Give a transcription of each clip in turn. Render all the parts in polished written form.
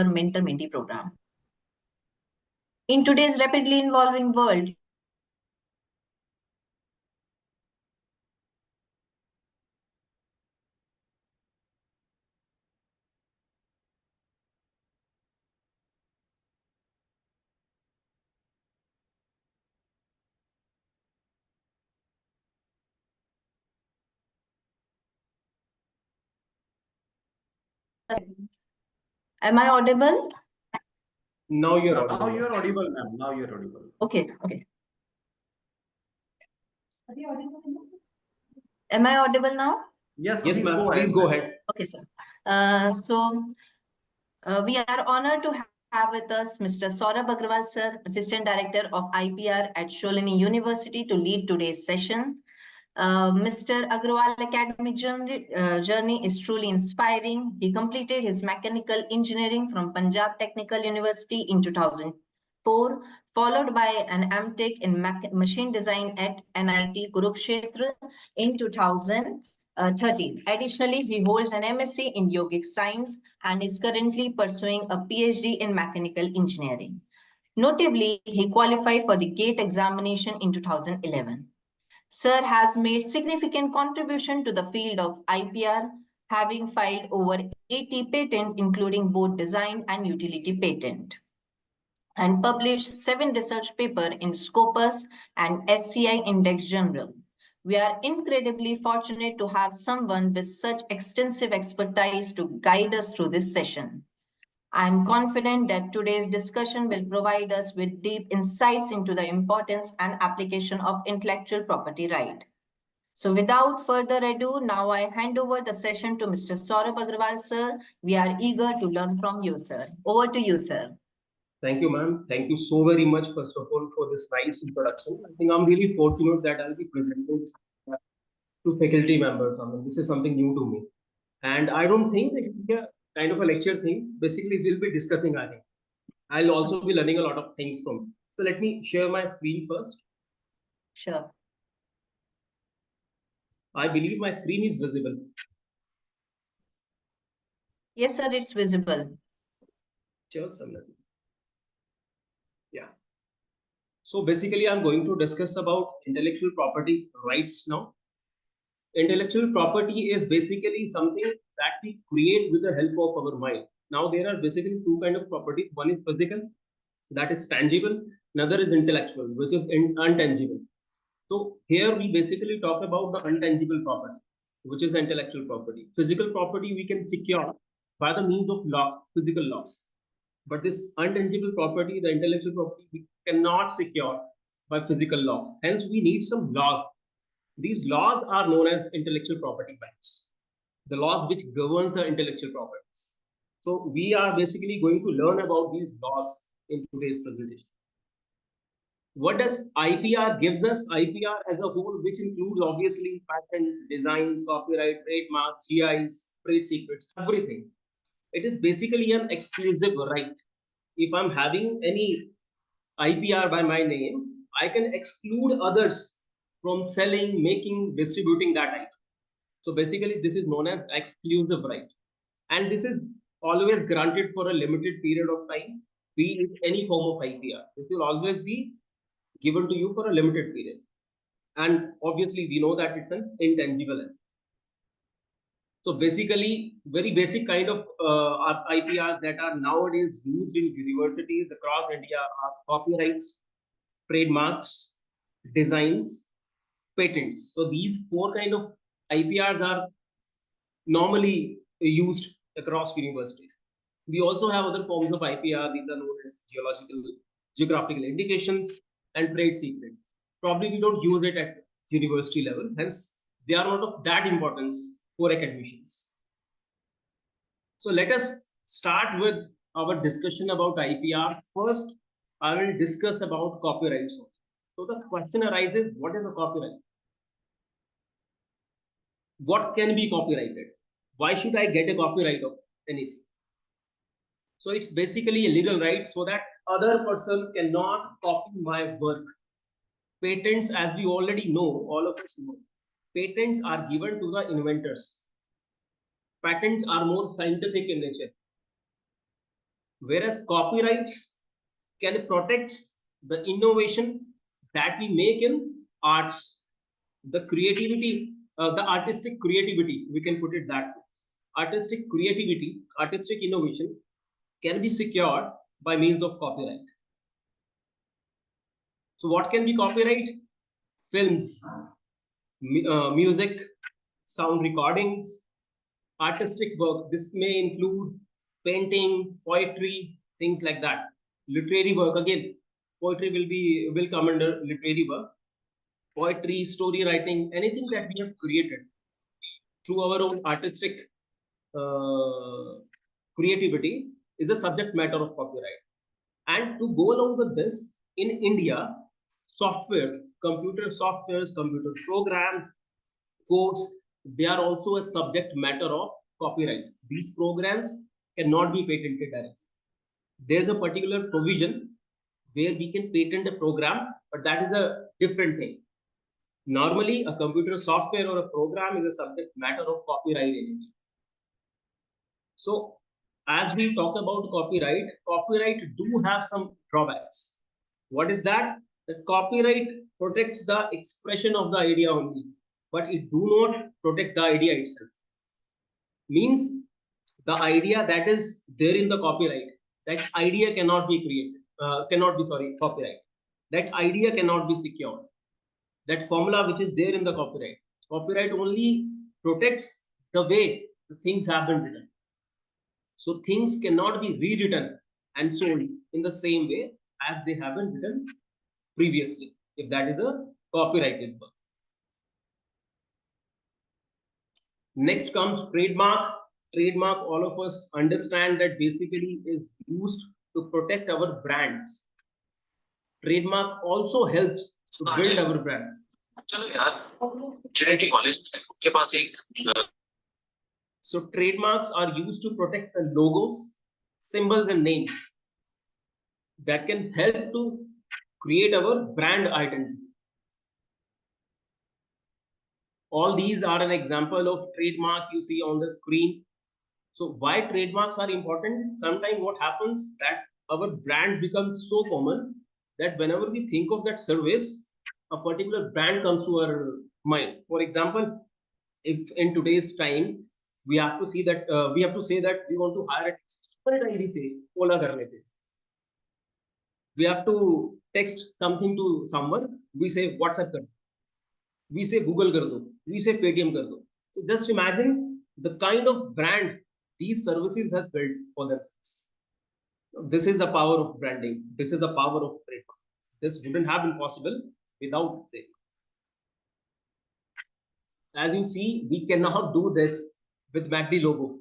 mentor-mentee program. In today's rapidly evolving world, am I audible? Now you're audible. Now you're audible, ma'am. Now you're audible. Okay. Am I audible now? Yes, Yes, ma'am. Please go ahead. Okay, sir. We are honored to have with us Mr. Sorabh Aggarwal, sir, Assistant Director of IPR at Shoolini University, to lead today's session. Mr. Aggarwal academic journey is truly inspiring. He completed his mechanical engineering from Punjab Technical University in 2004, followed by an MTech in machine design at NIT Kurukshetra in 2013. Additionally, he holds an MSc in yogic science and is currently pursuing a PhD in mechanical engineering. Notably, he qualified for the GATE examination in 2011. Sir has made significant contribution to the field of IPR, having filed over 80 patents, including both design and utility patent, and published 7 research papers in Scopus and SCI Index Journal. We are incredibly fortunate to have someone with such extensive expertise to guide us through this session. I am confident that today's discussion will provide us with deep insights into the importance and application of intellectual property right. So without further ado, now I hand over the session to Mr. Sorabh Aggarwal, sir. We are eager to learn from you, sir. Over to you, sir. Thank you, ma'am. Thank you so very much, first of all, for this nice introduction. I think I'm really fortunate that I'll be presenting to faculty members. I mean, this is something new to me. And I don't think that it's a kind of a lecture thing. Basically, we'll be discussing, I think. I'll also be learning a lot of things from you. So let me share my screen first. Sure. I believe my screen is visible. Yes, sir, it's visible. Just a minute. Yeah. So basically, I'm going to discuss about intellectual property rights now. Intellectual property is basically something that we create with the help of our mind. Now, there are basically two kinds of properties. One is physical, that is tangible. Another is intellectual, which is intangible. So here we basically talk about the untangible property, which is intellectual property. Physical property we can secure by the means of laws, physical laws. But this untangible property, the intellectual property, we cannot secure by physical laws. Hence, we need some laws. These laws are known as intellectual property rights, the laws which governs the intellectual properties. So we are basically going to learn about these laws in today's presentation. What does IPR gives us? IPR as a whole, which includes obviously patent, designs, copyright, trademarks, GIs, trade secrets, everything. It is basically an exclusive right if I'm having any IPR by my name, I can exclude others from selling, making, distributing that item. So basically, this is known as exclusive right. And this is always granted for a limited period of time, be it any form of IPR. This will always be given to you for a limited period. And obviously, we know that it's an intangible asset. So basically, very basic kind of IPRs that are nowadays used in universities across India are copyrights, trademarks, designs, patents. So these four kind of IPRs are normally used across universities. We also have other forms of IPR. These are known as geographical indications, and trade secrets. Probably we don't use it at university level, hence they are not of that importance for academicians. So let us start with our discussion about IPR. First, I will discuss about copyrights. So the question arises, what is a copyright? What can be copyrighted? Why should I get a copyright of anything? So it's basically a legal right so that other person cannot copy my work. Patents, as we already know, all of us know, patents are given to the inventors. Patents are more scientific in nature. Whereas copyrights can protect the innovation that we make in arts, the creativity, the artistic creativity, we can put it that way. Artistic creativity, artistic innovation can be secured by means of copyright. So what can be copyright? Films, music, sound recordings, artistic work. This may include painting, poetry, things like that. Literary work, again, poetry will come under literary work. Poetry, story writing, anything that we have created through our own artistic creativity is a subject matter of copyright. And to go along with this, in India, softwares, computer programs, codes, they are also a subject matter of copyright. These programs cannot be patented directly. There's a particular provision where we can patent a program, but that is a different thing. Normally, a computer software or a program is a subject matter of copyright in India. So, as we talk about copyright do have some drawbacks. What is that? The copyright protects the expression of the idea only, but it do not protect the idea itself. Means the idea that is there in the copyright, that idea cannot be copyright. That idea cannot be secured. That formula which is there in the copyright. Copyright only protects the way the things have been written. So things cannot be rewritten and sold in the same way as they have been written previously, if that is a copyrighted work. Next comes trademark. Trademark, all of us understand that basically is used to protect our brands. Trademark also helps to build our brand. So trademarks are used to protect the logos, symbols, and names that can help to create our brand identity. All these are an example of trademark you see on the screen. So why trademarks are important? Sometimes what happens that our brand becomes so common that whenever we think of that service, a particular brand comes to our mind. For example, if in today's time we have to see that we have to say that we want to hire a ID से ओला करने पे. We have to text something to someone. We say WhatsApp कर. We say Google कर दो. We say Paytm कर दो. So just imagine the kind of brand these services has built for themselves. This is the power of branding. This is the power of trademark. This wouldn't have been possible without it. As you see, we cannot do this with MACD logo.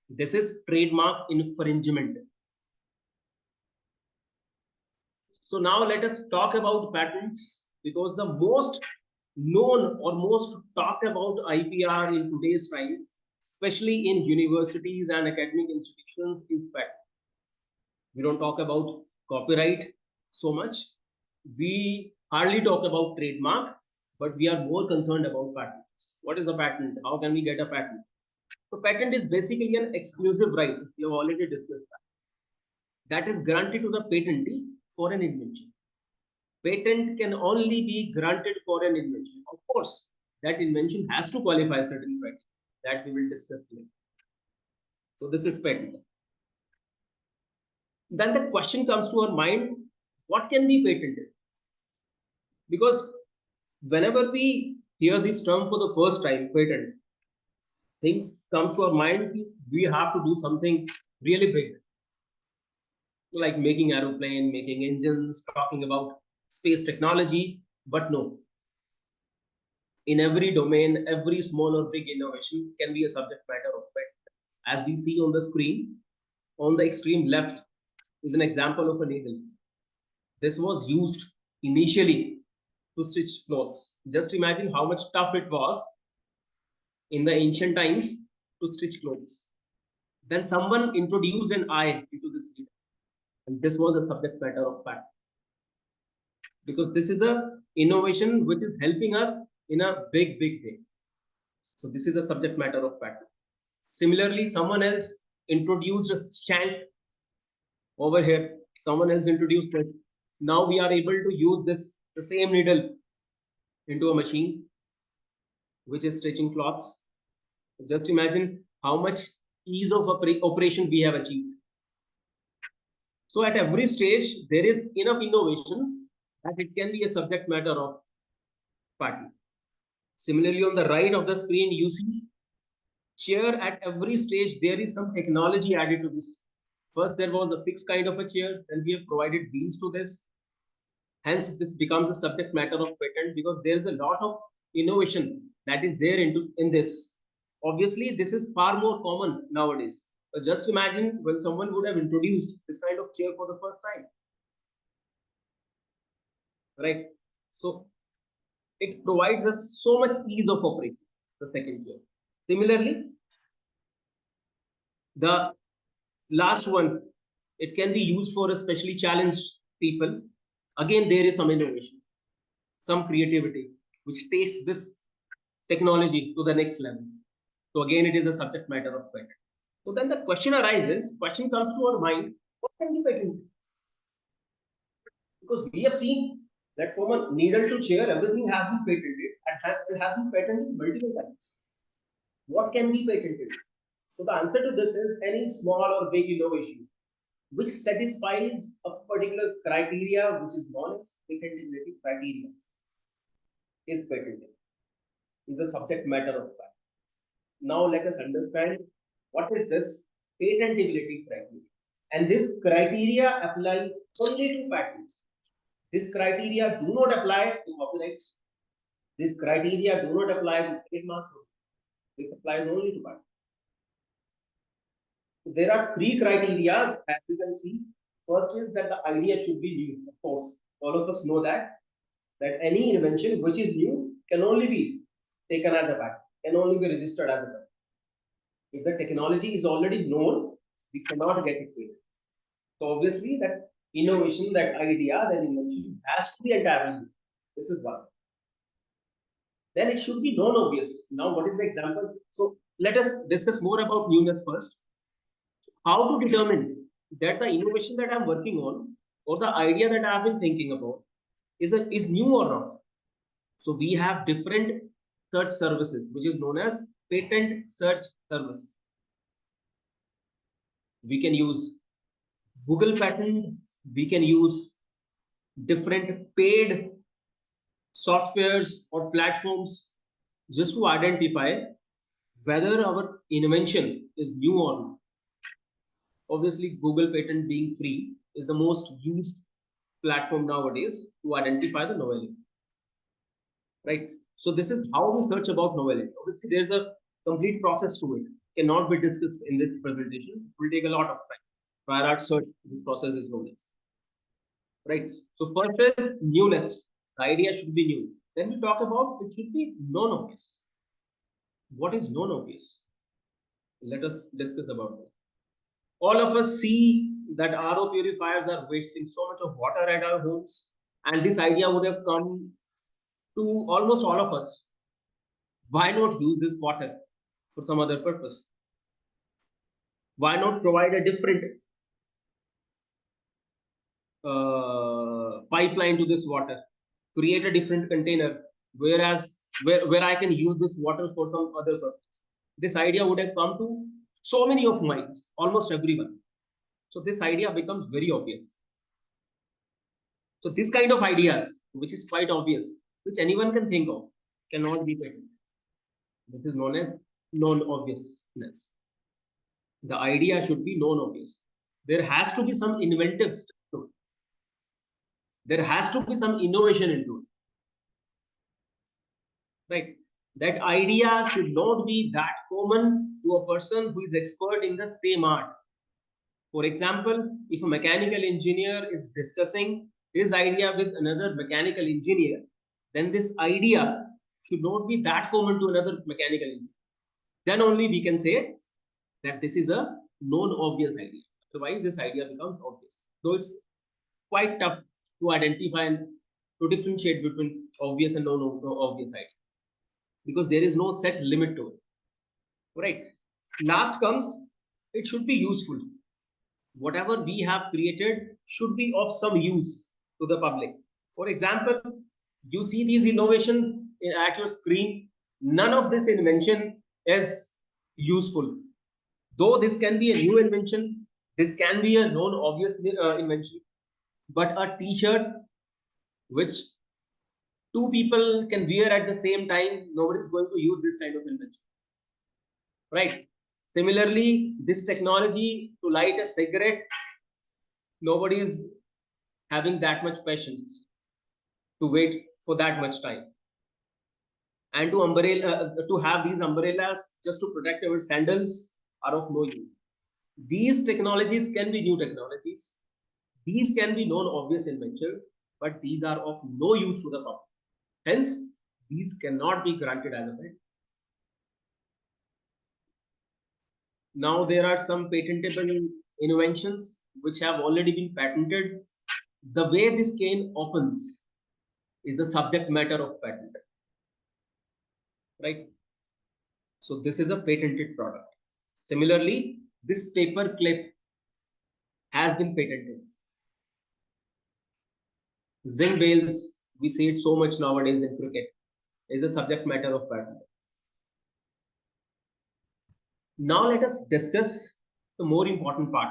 This is trademark infringement. So now let us talk about patents, because the most known or most talked about IPR in today's time, especially in universities and academic institutions, is patent. We don't talk about copyright so much. We hardly talk about trademark, but we are more concerned about patents. What is a patent? How can we get a patent? So patent is basically an exclusive right. We have already discussed that. That is granted to the patentee for an invention. Patent can only be granted for an invention. Of course, that invention has to qualify certain criteria that we will discuss later. So this is patent. Then the question comes to our mind, what can be patented? Because whenever we hear this term for the first time, patent, things comes to our mind, we have to do something really big, like making aeroplane, making engines, talking about space technology. But no, in every domain, every small or big innovation can be a subject matter of patent. As we see on the screen, on the extreme left is an example of a needle. This was used initially to stitch clothes. Just imagine how much tough it was in the ancient times to stitch clothes. Then someone introduced an eye into this needle, and this was a subject matter of fact. Because this is a innovation which is helping us in a big way. So this is a subject matter of patent. Similarly, someone else introduced a shank over here. Someone else introduced it. Now we are able to use the same needle into a machine which is stitching cloths. Just imagine how much ease of operation we have achieved. So at every stage, there is enough innovation that it can be a subject matter of patent. Similarly, on the right of the screen, you see chair. At every stage, there is some technology added to this. First, there was a fixed kind of a chair, then we have provided wheels to this. Hence, this becomes a subject matter of patent because there's a lot of innovation that is there in this. Obviously, this is far more common nowadays. But just imagine when someone would have introduced this kind of chair for the first time. Right? So it provides us so much ease of operation, the second chair. Similarly, the last one, it can be used for especially challenged people. Again, there is some innovation, some creativity, which takes this technology to the next level. So again, it is a subject matter of patent. So then the question arises, question comes to our mind, what can be patented? Because we have seen that from a needle to chair, everything has been patented and it has been patented multiple times. What can be patented? So the answer to this is any small or big innovation which satisfies a particular criteria which is known as patentability criteria is patented, is a subject matter of fact. Now let us understand what is this patentability criteria. And this criteria applies only to patents. This criteria do not apply to copyrights. This criteria do not apply to trademarks. This applies only to patents. So there are three criteria, as you can see. First is that the idea should be new. Of course, all of us know that any invention which is new can only be taken as a patent, can only be registered as a patent. If the technology is already known, we cannot get it patented. So obviously that innovation, that idea, that invention has to be entirely new. This is one. Then it should be non-obvious. Now, what is the example? So let us discuss more about newness first. How to determine that the innovation that I'm working on or the idea that I've been thinking about is new or not? So we have different search services, which is known as patent search services. We can use Google patent, we can use different paid softwares or platforms just to identify whether our invention is new or not. Obviously, Google patent being free is the most used platform nowadays to identify the novelty. Right? So this is how we search about novelty. Obviously, there's a complete process to it. Cannot be discussed in this presentation. It will take a lot of time. Prior art search, this process is known as. Right? So first is newness. The idea should be new. Then we talk about it should be non-obvious. What is non-obvious? Let us discuss about this. All of us see that RO purifiers are wasting so much of water at our homes, and this idea would have come to almost all of us. Why not use this water for some other purpose? Why not provide a different pipeline to this water? Create a different container, where I can use this water for some other purpose. This idea would have come to so many of minds, almost everyone. So this idea becomes very obvious. So this kind of ideas, which is quite obvious, which anyone can think of, cannot be patented. This is known as non-obviousness. The idea should be non-obvious. There has to be some inventive stuff to it. There has to be some innovation into it. Right? That idea should not be that common to a person who is expert in the same art. For example, if a mechanical engineer is discussing his idea with another mechanical engineer, then this idea should not be that common to another mechanical engineer. Then only we can say that this is a non-obvious idea. Otherwise, this idea becomes obvious. So it's quite tough to identify and to differentiate between obvious and non-obvious idea, because there is no set limit to it. Right? Last comes, it should be useful. Whatever we have created should be of some use to the public. For example, you see these innovation at your screen. None of this invention is useful. Though this can be a new invention, this can be a non-obvious invention. But a t-shirt which two people can wear at the same time, nobody is going to use this kind of invention. Right? Similarly, this technology to light a cigarette, nobody is having that much patience to wait for that much time. And to have these umbrellas just to protect our sandals are of no use. These technologies can be new technologies. These can be non-obvious inventions, but these are of no use to the public. Hence, these cannot be granted as a patent. Now, there are some patentable inventions which have already been patented. The way this cane opens is the subject matter of patent. Right? So this is a patented product. Similarly, this paper clip has been patented. Zinc bails, we see it so much nowadays in cricket, is the subject matter of patent. Now let us discuss the more important part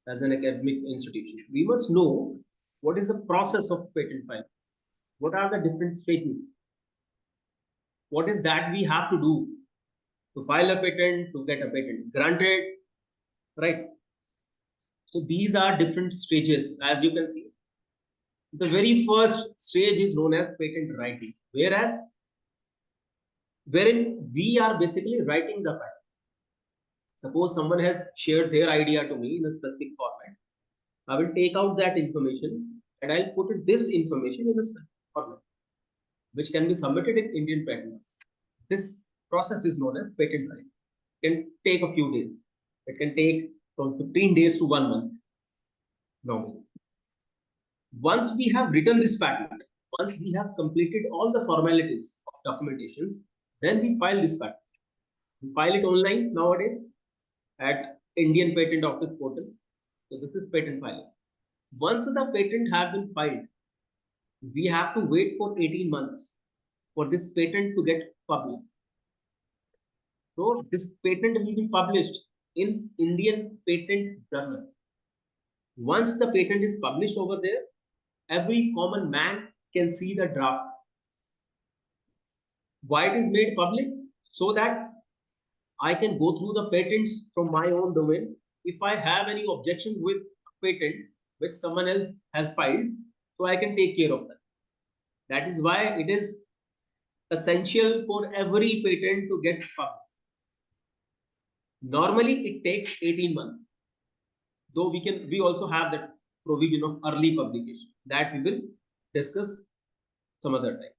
as an academic institution. We must know what is the process of patent filing. What are the different stages? What is that we have to do to file a patent, to get a patent granted, right? So these are different stages, as you can see. The very first stage is known as patent writing, wherein we are basically writing the patent. Suppose someone has shared their idea to me in a specific format. I will take out that information and I'll put this information in a specific format, which can be submitted in Indian patent. This process is known as patent writing. It can take a few days. It can take from 15 days to 1 month normally. Once we have written this patent, once we have completed all the formalities of documentations, then we file this patent. We file it online nowadays at Indian Patent Office portal. So this is patent filing. Once the patent has been filed, we have to wait for 18 months for this patent to get published. So this patent will be published in Indian Patent Journal. Once the patent is published over there, every common man can see the draft. Why it is made public? So that I can go through the patents from my own domain. If I have any objection with a patent which someone else has filed, so I can take care of that. That is why it is essential for every patent to get published. Normally, it takes 18 months. Though we also have that provision of early publication that we will discuss some other time.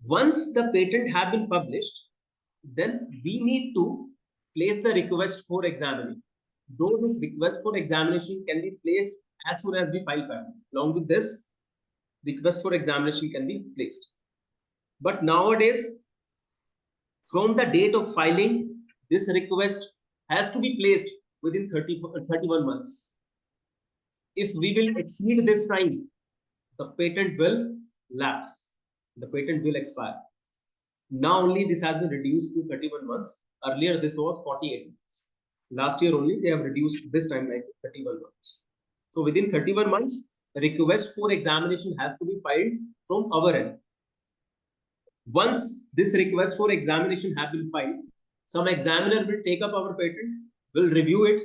Once the patent have been published, then we need to place the request for examining. though this request for examination can be placed as soon as we file patent. Along with this, request for examination can be placed. But nowadays, from the date of filing, this request has to be placed within 31 months. If we will exceed this time, the patent will lapse, the patent will expire. Now only this has been reduced to 31 months. Earlier this was 48 months. Last year only they have reduced this timeline to 31 months. So within 31 months, a request for examination has to be filed from our end. Once this request for examination have been filed, some examiner will take up our patent, will review it.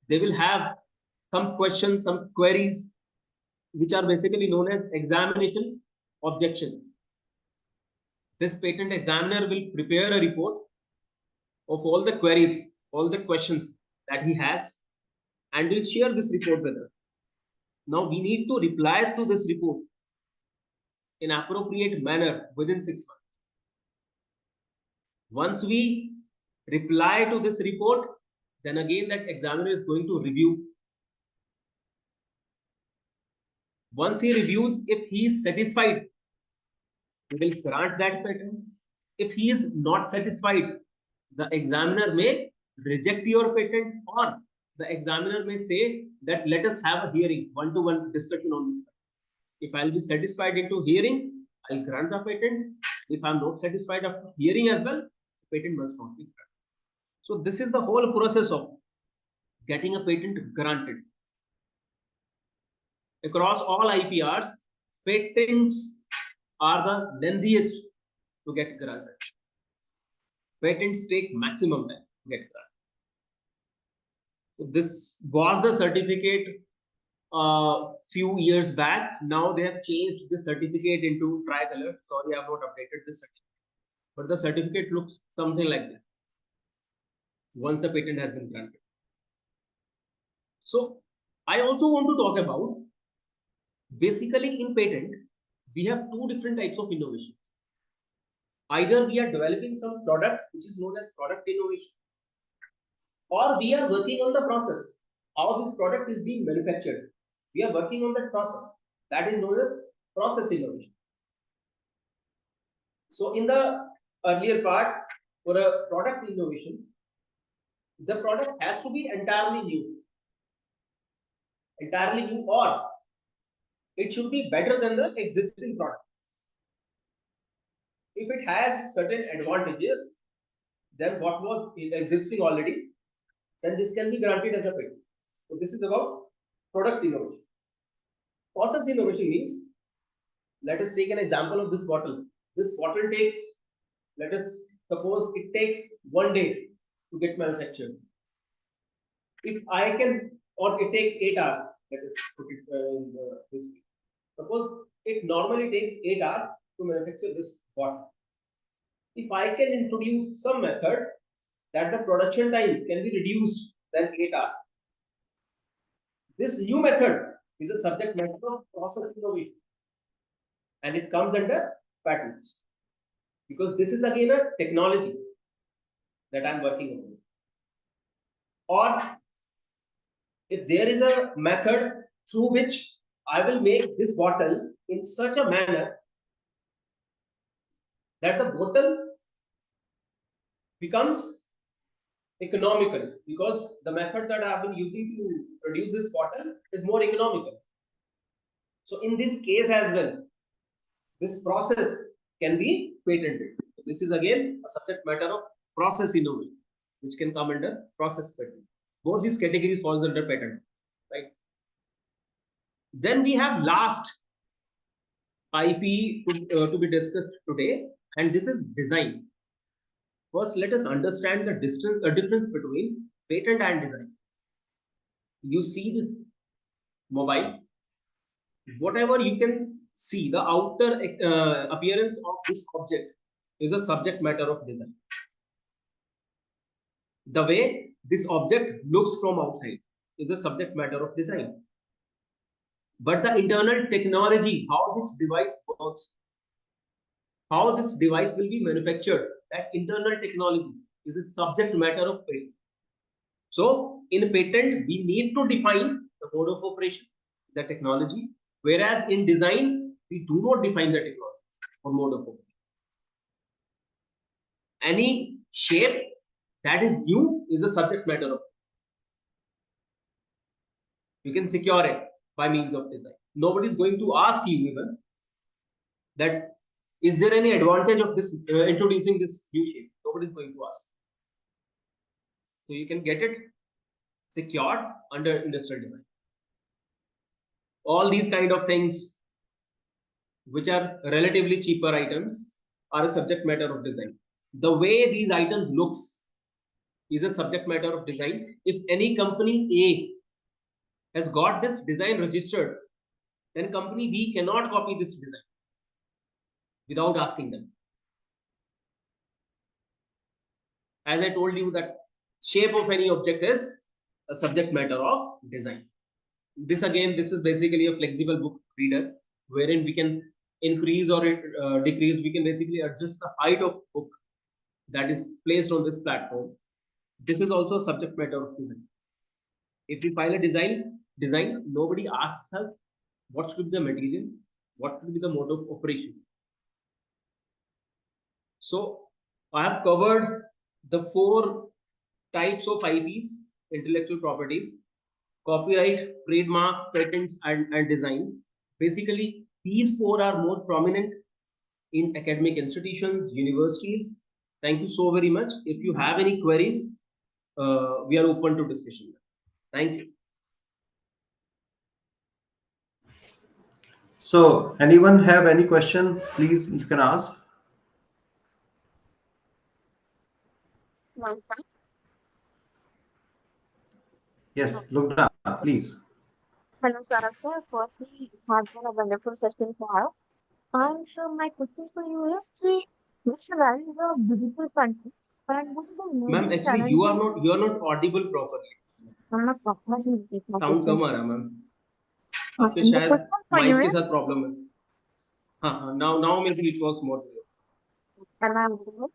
They will have some questions, some queries, which are basically known as examination objection. This patent examiner will prepare a report of all the queries, all the questions that he has, and will share this report with us. Now we need to reply to this report in appropriate manner within 6 months. Once we reply to this report, then again that examiner is going to review. Once he reviews, if he is satisfied, we will grant that patent. If he is not satisfied, the examiner may reject your patent, or the examiner may say that let us have a hearing, one-to-one discussion on this. If I'll be satisfied into hearing, I'll grant the patent. If I'm not satisfied after hearing as well, the patent must not be granted. So this is the whole process of getting a patent granted. Across all IPRs, patents are the lengthiest to get granted. Patents take maximum time to get granted. So this was the certificate few years back. Now they have changed the certificate into tricolor. Sorry, I have not updated this certificate, but the certificate looks something like that once the patent has been granted. So I also want to talk about, basically in patent, we have two different types of innovation. Either we are developing some product which is known as product innovation, or we are working on the process, how this product is being manufactured. We are working on that process. That is known as process innovation. So in the earlier part, for a product innovation, the product has to be entirely new, or it should be better than the existing product. If it has certain advantages than what was existing already, then this can be granted as a patent. So this is about product innovation. Process innovation means, let us take an example of this bottle. This bottle takes, let us suppose it takes 1 day to get manufactured. If I can, or it takes 8 hours, let us put it in this way. Suppose it normally takes 8 hours to manufacture this bottle. If I can introduce some method that the production time can be reduced than 8 hours, this new method is a subject matter of process innovation, and it comes under patents, because this is again a technology that I'm working on. Or if there is a method through which I will make this bottle in such a manner that the bottle becomes economical, because the method that I've been using to produce this bottle is more economical. So in this case as well, this process can be patented. So this is again a subject matter of process innovation, which can come under process patent. Both these categories falls under patent, right? Then we have last IP to be discussed today, and this is design. First, let us understand the difference between patent and design. You see this mobile, whatever you can see, the outer appearance of this object is the subject matter of design. The way this object looks from outside is the subject matter of design. But the internal technology, how this device works, how this device will be manufactured, that internal technology is the subject matter of patent. So in a patent, we need to define the mode of operation, the technology, whereas in design, we do not define the technology or mode of operation. Any shape that is new is a subject matter of. You can secure it by means of design. Nobody is going to ask you even that is there any advantage of this introducing this new shape. Nobody is going to ask. So you can get it secured under industrial design. All these kind of things which are relatively cheaper items are a subject matter of design. The way these items looks is a subject matter of design. If any company A has got this design registered, then company B cannot copy this design without asking them. As I told you that shape of any object is a subject matter of design. This is basically a flexible book reader wherein we can increase or decrease. We can basically adjust the height of book that is placed on this platform. This is also a subject matter of design. If we file a design, nobody asks us what should be the material, what should be the mode of operation. So I have covered the 4 types of IPs, intellectual properties: copyright, trademark, patents, and designs. Basically, these 4 are more prominent in academic institutions, universities. Thank you so very much. If you have any queries, we are open to discussion. Thank you. So, anyone have any question? Please, you can ask. Yes, Lugna, please. Hello, Sarah sir. Firstly, it has been a wonderful session to have. And so my question for you is which values of digital content and what are the Ma'am, major actually, you challenges? are not audible properly. I'm not let me repeat my sound कम आ questions. रहा है ma'am. आपके The शायद question for you mic के is, साथ problem है. हाँ, now maybe it was more clear. and I'm good.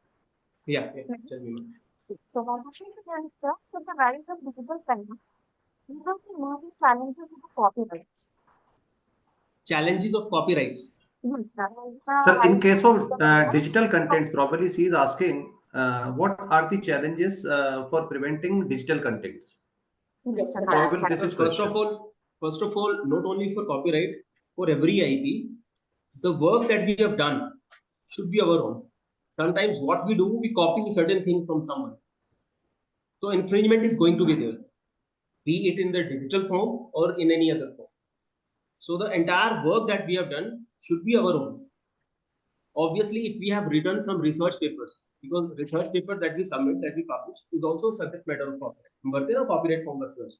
Yeah, tell me, ma'am. So my question to you is, sir, with the rise of digital content, what are the emerging challenges with the copyrights? Challenges of copyrights. Yes, sir. Sir, in case of Digital digital contents, probably she is asking what are the challenges for preventing digital contents? Yes, sir. Probably this is First question. of all, not only for copyright, for every IP, the work that we have done should be our own. Sometimes what we do, we copy certain thing from someone. So infringement is going to be there, be it in the digital form or in any other form. So the entire work that we have done should be our own. Obviously, if we have written some research papers, because research paper that we submit, that we publish, is also subject matter of copyright. Copyright form of first.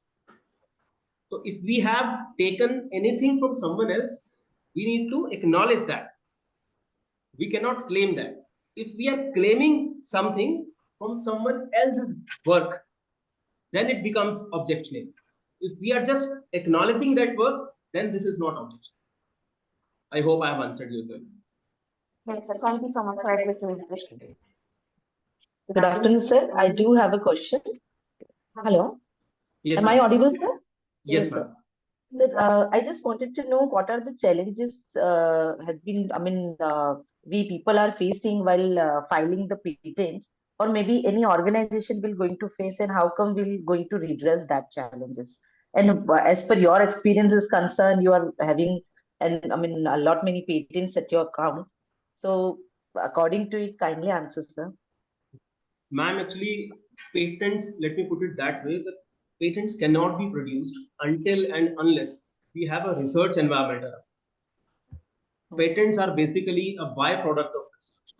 So if we have taken anything from someone else, we need to acknowledge that. We cannot claim that. If we are claiming something from someone else's work, then it becomes objection. If we are just acknowledging that work, then this is not objection. I hope I have answered your question. Yes, sir. Thank you so much for addressing the question. Good afternoon, sir. I do have a question. Hello. Yes, Am I audible, sir? Yes, Yes, ma'am. Sir, I just wanted to know what are the challenges we people are facing while filing the patents, or maybe any organization will going to face, and how come we're going to redress that challenges? And as per your experience is concerned, you are having a lot many patents at your account. So according to it, kindly answer, sir. Ma'am, actually, patents, let me put it that way, that patents cannot be produced until and unless we have a research environment around. Patents are basically a byproduct of research.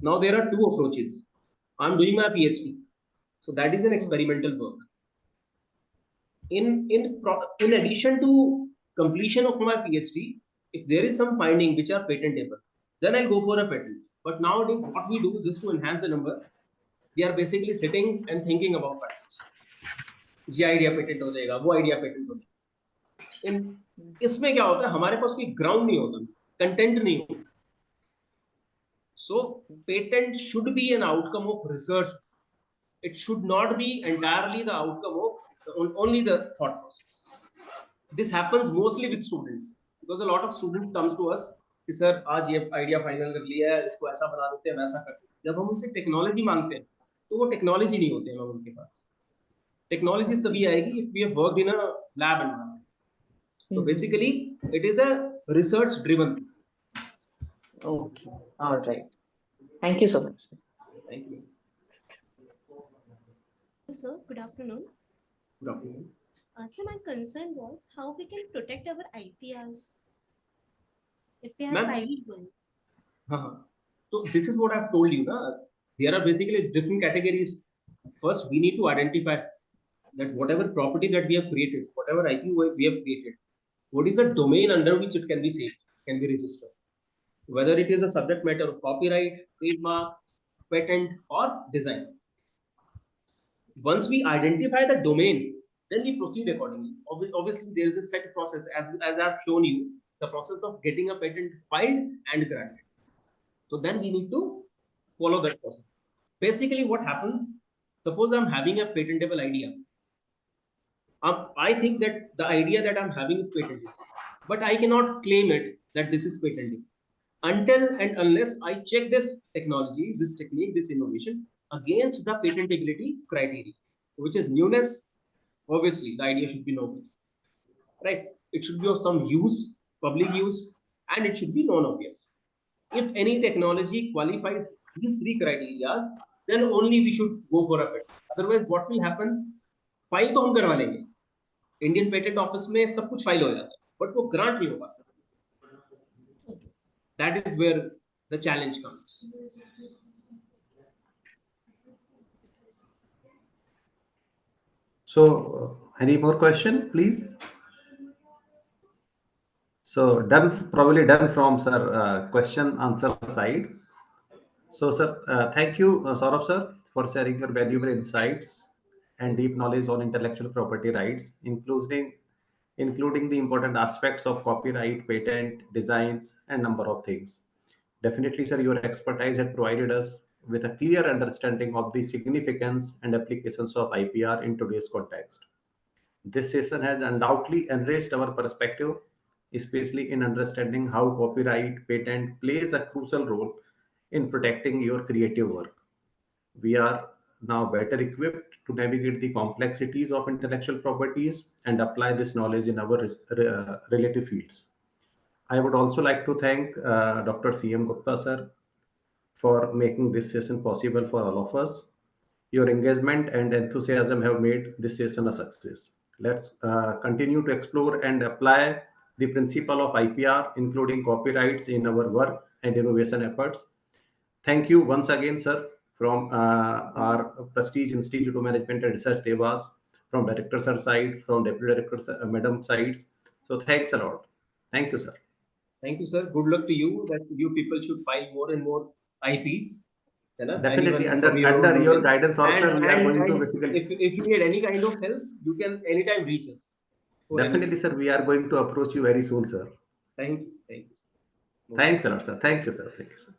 Now, there are 2 approaches. I'm doing my PhD. So that is an experimental work. In addition to completion of my PhD, if there is some finding which are patentable, then I'll go for a patent. But nowadays, what we do just to enhance the number, we are basically sitting and thinking about patents. ये idea patent हो जाएगा, वो idea patent हो जाएगा. इसमें क्या होता है, हमारे पास कोई ग्राउंड नहीं होता, कंटेंट नहीं होता. So patent should be an outcome of research. It should not be entirely the outcome of only the thought process. This happens mostly with students, because a lot of students come to us कि sir आज ये idea final कर लिया है, इसको ऐसा बना देते हैं, वैसा करते हैं. जब हम उनसे टेक्नोलॉजी मांगते हैं तो वो टेक्नोलॉजी नहीं होते हैं उनके पास. टेक्नोलॉजी तभी आएगी if we have worked in a lab environment. So basically it is a research driven. Okay, all right. Thank you so much, sir. Thank you. Sir, good afternoon. Good afternoon. So my concern was how we can protect our IPRs if we have Ma'am? filed one. So this is what I've told you. There are basically different categories. First, we need to identify that whatever property that we have created, whatever IP we have created, what is the domain under which it can be saved, can be registered. Whether it is a subject matter of copyright, trademark, patent, or design. Once we identify the domain, then we proceed accordingly. Obviously, there is a set process, as I've shown you, the process of getting a patent filed and granted. So then we need to follow that process. Basically, what happens, suppose I'm having a patentable idea. I think that the idea that I'm having is patentable, but I cannot claim it that this is patentable until and unless I check this technology, this technique, this innovation against the patentability criteria, which is newness. Obviously, the idea should be novel, right? It should be of some use, public use, and it should be non-obvious. If any technology qualifies these three criteria, then only we should go for a patent. Otherwise, what will happen? File तो हम करवा लेंगे, Indian patent office में सब कुछ file हो जाता है, बट वो ग्रांट नहीं हो पाता. That is where the challenge comes. So, any more question, please? So, probably done from sir question answer side. So, sir, thank you, Sorabh sir, for sharing your valuable insights and deep knowledge on intellectual property rights, including the important aspects of copyright, patent, designs, and number of things. Definitely, sir, your expertise had provided us with a clear understanding of the significance and applications of IPR in today's context. This session has undoubtedly enriched our perspective, especially in understanding how copyright, patent plays a crucial role in protecting your creative work. We are now better equipped to navigate the complexities of intellectual properties and apply this knowledge in our relative fields. I would also like to thank Dr. C.M. Gupta sir for making this session possible for all of us. Your engagement and enthusiasm have made this session a success. Let's continue to explore and apply the principle of IPR, including copyrights, in our work and innovation efforts. Thank you once again, sir, from our Prestige Institute of Management and Research Devas, from Director sir side, from Deputy Director Madam sides. So thanks a lot. Thank you, sir. Thank you, sir. Good luck to you, that you people should file more and more IPs. Definitely, under your guidance, sir, we are going to basically. If you need any kind of help, you can anytime reach us. Definitely, sir, we are going to approach you very soon, sir. Thank you. Thank you. Thanks a lot, sir. Thank you, sir. Thank you, sir.